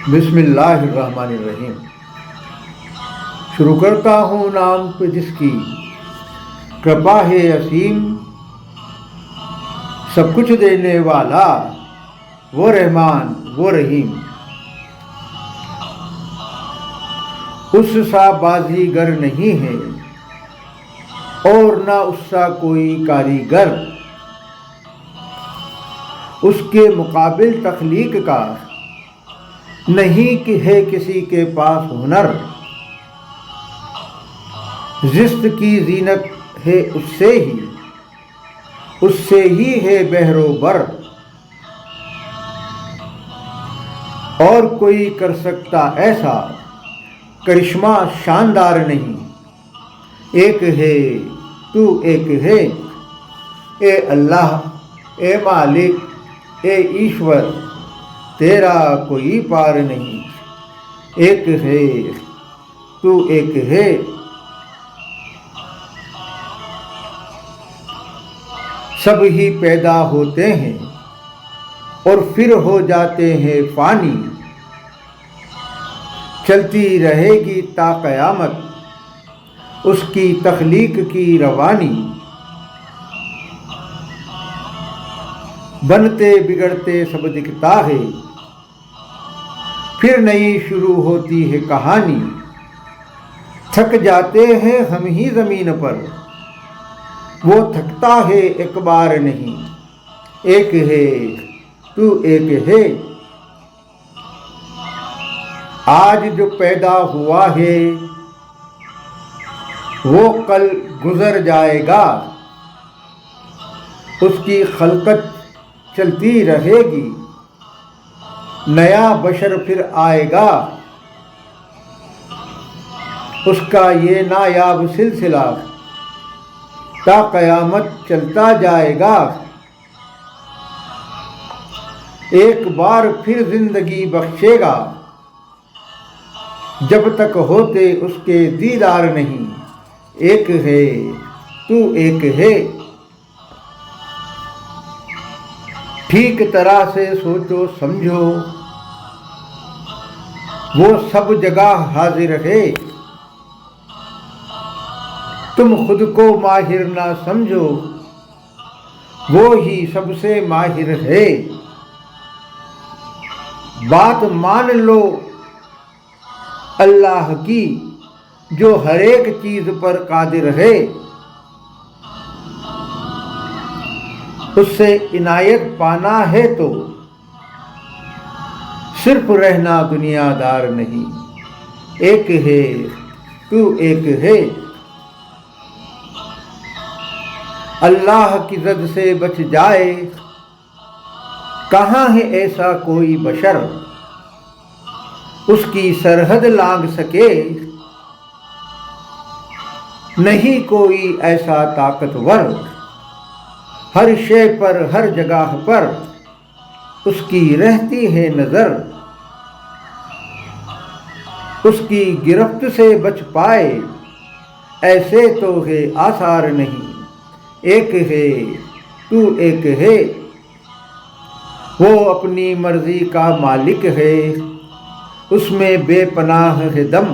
बिस्मिल्लाहिर्रहमानिर्रहीम। शुरू करता हूँ नाम पे जिसकी कृपा है असीम, सब कुछ देने वाला वो रहमान वो रहीम। उस सा बाजीगर नहीं है और ना उससा कोई कारीगर, उसके मुकाबिल तख्लीक का नहीं कि है किसी के पास हुनर। जिस्त की जीनत है उससे ही है बहरोबर। और कोई कर सकता ऐसा करिश्मा शानदार नहीं। एक है तू एक है, ए अल्लाह ए मालिक ए ईश्वर, तेरा कोई पार नहीं। एक है तू एक है। सब ही पैदा होते हैं और फिर हो जाते हैं फानी। चलती रहेगी ता क़यामत उसकी तख्लीक की रवानी। बनते बिगड़ते सब दिखता है, फिर नई शुरू होती है कहानी। थक जाते हैं हम ही ज़मीन पर, वो थकता है एक बार नहीं। एक है तू एक है। आज जो पैदा हुआ है वो कल गुजर जाएगा, उसकी खलकत चलती रहेगी। नया बशर फिर आएगा, उसका ये नायाब सिलसिला ता क़यामत चलता जाएगा। एक बार फिर जिंदगी बख्शेगा, जब तक होते उसके दीदार नहीं। एक है तू एक है। ठीक तरह से सोचो समझो, वो सब जगह हाजिर है। तुम खुद को माहिर ना समझो, वो ही सबसे माहिर है। बात मान लो अल्लाह की, जो हर एक चीज पर कादिर है। उससे इनायत पाना है तो सिर्फ रहना दुनियादार नहीं। एक है तू एक है। अल्लाह की ज़द से बच जाए, कहाँ है ऐसा कोई बशर उसकी सरहद लांघ सके। नहीं कोई ऐसा ताकतवर, हर शय पर हर जगह पर उसकी रहती है नजर। उसकी गिरफ्त से बच पाए ऐसे तो है आसार नहीं। एक है तू एक है। वो अपनी मर्जी का मालिक है, उसमें बेपनाह है दम।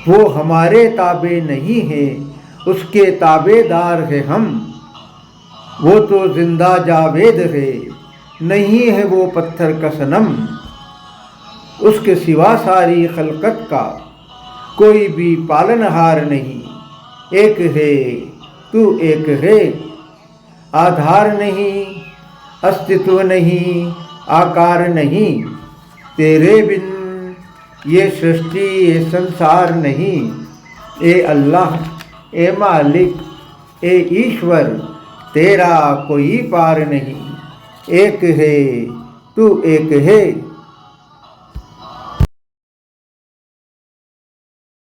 वो हमारे ताबे नहीं है, उसके ताबेदार है हम। वो तो जिंदा जावेद है, नहीं है वो पत्थर का सनम। उसके सिवा सारी खलकत का कोई भी पालनहार नहीं। एक है तू एक है। आधार नहीं, अस्तित्व नहीं, आकार नहीं, तेरे बिन ये सृष्टि ये संसार नहीं। ए अल्लाह ए मालिक ए ईश्वर, तेरा कोई पार नहीं। एक है तू एक है।